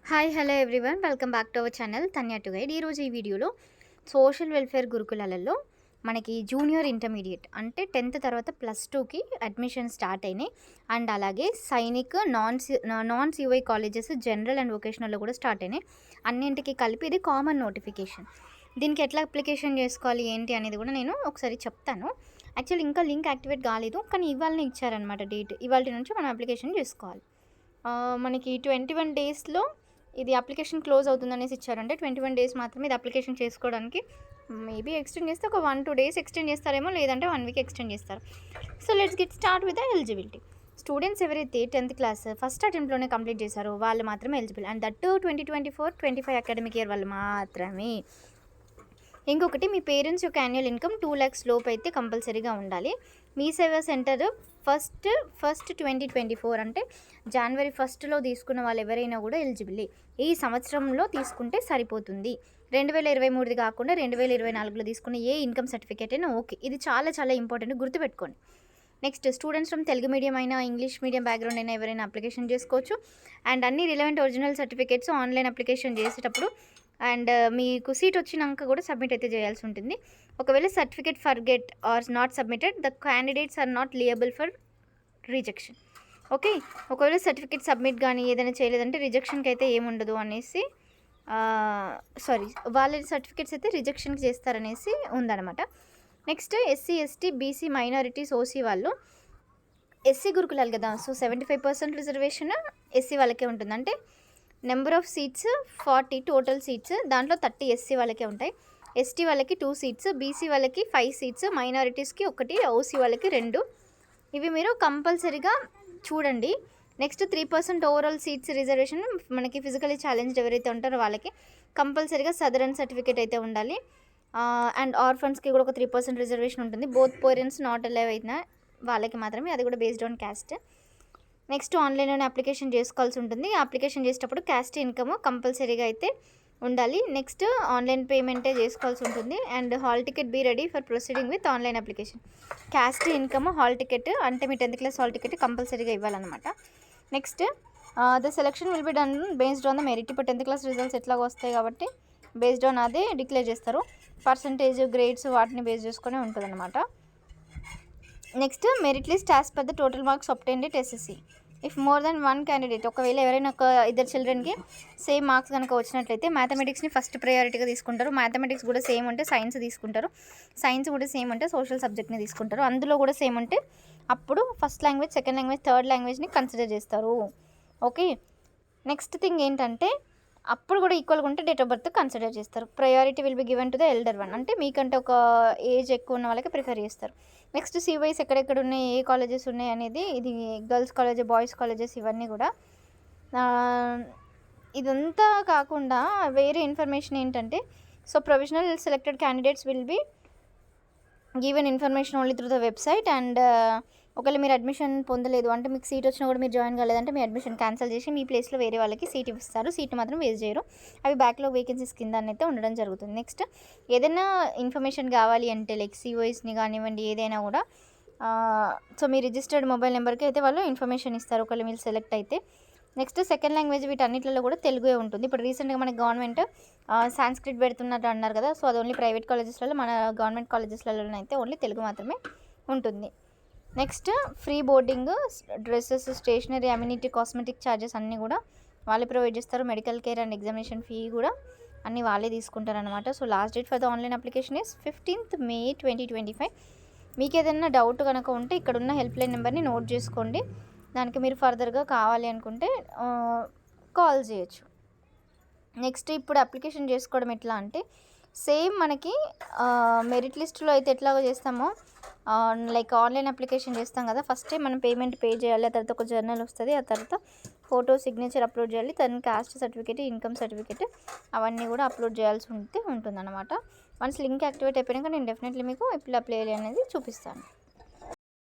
Hi hello everyone welcome back to our channel Tanya to guide. ఈరోజు ఈ వీడియోలో social welfare గురుకులాలలో మనకి జూనియర్ ఇంటర్మీడియట్ అంటే 10th తర్వాత +2కి అడ్మిషన్ స్టార్ట్ అయినాయి. అండ్ అలాగే సైనిక్ నాన్ సివై కాలేజెస్ జనరల్ అండ్ వొకేషనల్లో కూడా స్టార్ట్ అయినాయి. అన్నింటికి కలిపి ఇది కామన్ నోటిఫికేషన్. దీనికి ఎట్లా అప్లికేషన్ చేసుకోవాలి ఏంటి అనేది కూడా నేను ఒకసారి చెప్తాను. యాక్చువల్లీ ఇంకా లింక్ యాక్టివేట్ కాలేదు, కానీ ఇవాళనే ఇచ్చారనమాట డేట్. ఇవాళ నుంచి మనం అప్లికేషన్ చేసుకోవాలి. మనకి 21 డేస్లో ఇది అప్లికేషన్ క్లోజ్ అవుతుందనేసి ఇచ్చారంటే 21 డేస్ మాత్రమే ఇది అప్లికేషన్ చేసుకోవడానికి. మేబీ ఎక్స్టెండ్ చేస్తే ఒక 1-2 డేస్ ఎక్స్టెండ్ చేస్తారేమో, లేదంటే 1 వీక్ ఎక్స్టెండ్ చేస్తారు. So let's get start with the eligibility. Students ఎవరైతే 10th క్లాస్ ఫస్ట్ అటెంప్ట్లోనే కంప్లీట్ చేశారో వాళ్ళు మాత్రమే eligible. And that 2024-25 academic year వాళ్ళు మాత్రమే. ఇంకొకటి, మీ పేరెంట్స్ యొక్క యాన్యువల్ ఇన్కమ్ 2 lakhs లోపు అయితే కంపల్సరీగా ఉండాలి. మీ సేవా సెంటర్ ఫస్ట్ 2024 అంటే January 1 తీసుకున్న వాళ్ళు ఎవరైనా కూడా ఎలిజిబుల్. ఈ సంవత్సరంలో తీసుకుంటే సరిపోతుంది. 2023 కాకుండా 2024లో తీసుకున్న ఏ ఇన్కమ్ సర్టిఫికేట్ అయినా ఓకే. ఇది చాలా చాలా ఇంపార్టెంట్, గుర్తుపెట్టుకోండి. Next, students from Telugu medium అయినా ఇంగ్లీష్ మీడియం బ్యాక్గ్రౌండ్ అయినా ఎవరైనా అప్లికేషన్ చేసుకోవచ్చు. అండ్ అన్ని relevant original certificates online application చేసేటప్పుడు అండ్ మీకు సీట్ వచ్చినాక కూడా సబ్మిట్ అయితే చేయాల్సి ఉంటుంది. ఒకవేళ certificate forget or not submitted, the candidates are not liable for rejection. Okay, ఒకవేళ సర్టిఫికేట్ సబ్మిట్ కానీ ఏదైనా చేయలేదంటే రిజెక్షన్కి అయితే ఏముండదు అనేసి, వాళ్ళ సర్టిఫికేట్స్ అయితే రిజెక్షన్కి చేస్తారనేసి ఉందన్నమాట. Next, SC/ST BC minorities OC వాళ్ళు ఎస్సీ గురుకులాలు కదా, సో 75% రిజర్వేషన్ ఎస్సీ వాళ్ళకే ఉంటుంది. అంటే number of seats 40 total seats, దాంట్లో 30 SC వాళ్ళకే ఉంటాయి. ST వాళ్ళకి 2 సీట్స్, BC వాళ్ళకి 5 సీట్స్, మైనారిటీస్కి 1, OC వాళ్ళకి 2. ఇవి మీరు కంపల్సరీగా చూడండి. నెక్స్ట్, 3% ఓవరాల్ సీట్స్ రిజర్వేషన్ మనకి ఫిజికలీ ఛాలెంజ్డ్ ఎవరైతే ఉంటారో వాళ్ళకి కంపల్సరీగా సదరన్ సర్టిఫికేట్ అయితే ఉండాలి. అండ్ ఆర్ఫన్స్కి కూడా ఒక 3% రిజర్వేషన్ ఉంటుంది. బోత్ పేరెంట్స్ నాట్ అలైవ్ అయినా వాళ్ళకి మాత్రమే, అది కూడా బేస్డ్ ఆన్ క్యాస్ట్. నెక్స్ట్, ఆన్లైన్లోనే అప్లికేషన్ చేసుకోవాల్సి ఉంటుంది. అప్లికేషన్ చేసేటప్పుడు క్యాస్ట్ ఇన్కమ్ కంపల్సరీగా అయితే ఉండాలి. నెక్స్ట్, ఆన్లైన్ పేమెంటే చేసుకోవాల్సి ఉంటుంది. And hall ticket be ready for proceeding with online application. Caste income, hall ticket అంటే మీ 10th క్లాస్ హాల్ టికెట్ కంపల్సరీగా ఇవ్వాలన్నమాట. Next, the selection will be done based on the merit. ఇప్పుడు 10th క్లాస్ రిజల్ట్స్ ఎట్లాగో వస్తాయి కాబట్టి based on అదే declare చేస్తారు. పర్సంటేజ్, గ్రేడ్స్ వాటిని బేస్ చేసుకొని ఉంటుంది అనమాట. Next, merit list as per the total marks obtained at SSC. If more than 1 candidate, ఒకవేళ ఎవరైనా ఒక ఇద్దరు చిల్డ్రన్కి సేమ్ మార్క్స్ కనుక వచ్చినట్లయితే మ్యాథమెటిక్స్ని ఫస్ట్ ప్రయారిటీగా తీసుకుంటారు. మ్యాథమెటిక్స్ కూడా సేమ్ ఉంటే సైన్స్ తీసుకుంటారు. సైన్స్ కూడా సేమ్ ఉంటే సోషల్ సబ్జెక్ట్ని తీసుకుంటారు. అందులో కూడా సేమ్ ఉంటే అప్పుడు first language, second language, third లాంగ్వేజ్ని కన్సిడర్ చేస్తారు. ఓకే, నెక్స్ట్ థింగ్ ఏంటంటే అప్పుడు కూడా ఈక్వల్గా ఉంటే డేట్ ఆఫ్ బర్త్ కన్సిడర్ చేస్తారు. Priority will be given to the elder one, అంటే మీకంటే ఒక ఏజ్ ఎక్కువ ఉన్న వాళ్ళకి ప్రిఫర్ చేస్తారు. నెక్స్ట్, CYs ఎక్కడెక్కడ ఉన్నాయి, ఏ కాలేజెస్ ఉన్నాయి అనేది, ఇది గర్ల్స్ కాలేజ్, బాయ్స్ కాలేజెస్ ఇవన్నీ కూడా. ఇదంతా కాకుండా వేరే ఇన్ఫర్మేషన్ ఏంటంటే, so provisional selected candidates will be given information only through the website. And ఒకవేళ మీరు అడ్మిషన్ పొందలేదు అంటే, మీకు సీట్ వచ్చినా కూడా మీరు జాయిన్ కాలేదంటే మీ అడ్మిషన్ క్యాన్సిల్ చేసి మీ ప్లేస్లో వేరే వాళ్ళకి సీట్ ఇస్తారు. సీట్ మాత్రం వేస్ట్ చేయరు. అవి బ్యాక్లో వేకెన్సీస్ కింద అయితే ఉండడం జరుగుతుంది. నెక్స్ట్, ఏదైనా ఇన్ఫర్మేషన్ కావాలి అంటే లైక్ COSని కానివ్వండి, ఏదైనా కూడా సో మీ రిజిస్టర్డ్ మొబైల్ నెంబర్కి అయితే వాళ్ళు ఇన్ఫర్మేషన్ ఇస్తారు ఒకవేళ మీరు సెలెక్ట్ అయితే. నెక్స్ట్, సెకండ్ లాంగ్వేజ్ వీటన్నిటిలో కూడా తెలుగే ఉంటుంది. ఇప్పుడు రీసెంట్గా మనకి గవర్నమెంట్ సాంస్క్రిట్ పెడుతున్నట్టు అన్నారు కదా, సో అది ఓన్లీ ప్రైవేట్ కాలేజెస్లలో, మన గవర్నమెంట్ కాలేజెస్లలో అయితే ఓన్లీ తెలుగు మాత్రమే ఉంటుంది. Next, free boarding, dresses, stationery, amenity, cosmetic charges అన్నీ కూడా వాళ్ళే ప్రొవైడ్ చేస్తారు. Medical care and examination fee కూడా అన్నీ వాళ్ళే తీసుకుంటారు అనమాట. So last date for the online application is 15th May 2025. మీకు ఏదైనా డౌట్ కనుక ఉంటే ఇక్కడ ఉన్న హెల్ప్ లైన్ నెంబర్ని నోట్ చేసుకోండి. దానికి మీరు ఫర్దర్గా కావాలి అనుకుంటే కాల్ చేయొచ్చు. నెక్స్ట్, ఇప్పుడు అప్లికేషన్ చేసుకోవడం ఎట్లా అంటే, సేమ్ మనకి మెరిట్ లిస్ట్లో అయితే ఎట్లాగో చేస్తామో లైక్ ఆన్లైన్ అప్లికేషన్ చేస్తాం కదా, ఫస్ట్ టైం మనం పేమెంట్ పే చేయాలి. ఆ తర్వాత ఒక జర్నల్ వస్తుంది, ఆ తర్వాత ఫోటో, సిగ్నేచర్ అప్లోడ్ చేయాలి. తన కాస్ట్ సర్టిఫికేట్, ఇన్కమ్ సర్టిఫికేట్ అవన్నీ కూడా అప్లోడ్ చేయాల్సి ఉంటుందన్నమాట. వన్స్ లింక్ యాక్టివేట్ అయిపోయాక నేను డెఫినెట్లీ మీకు ఎప్పుడు అప్లై చేయాలి అనేది చూపిస్తాను.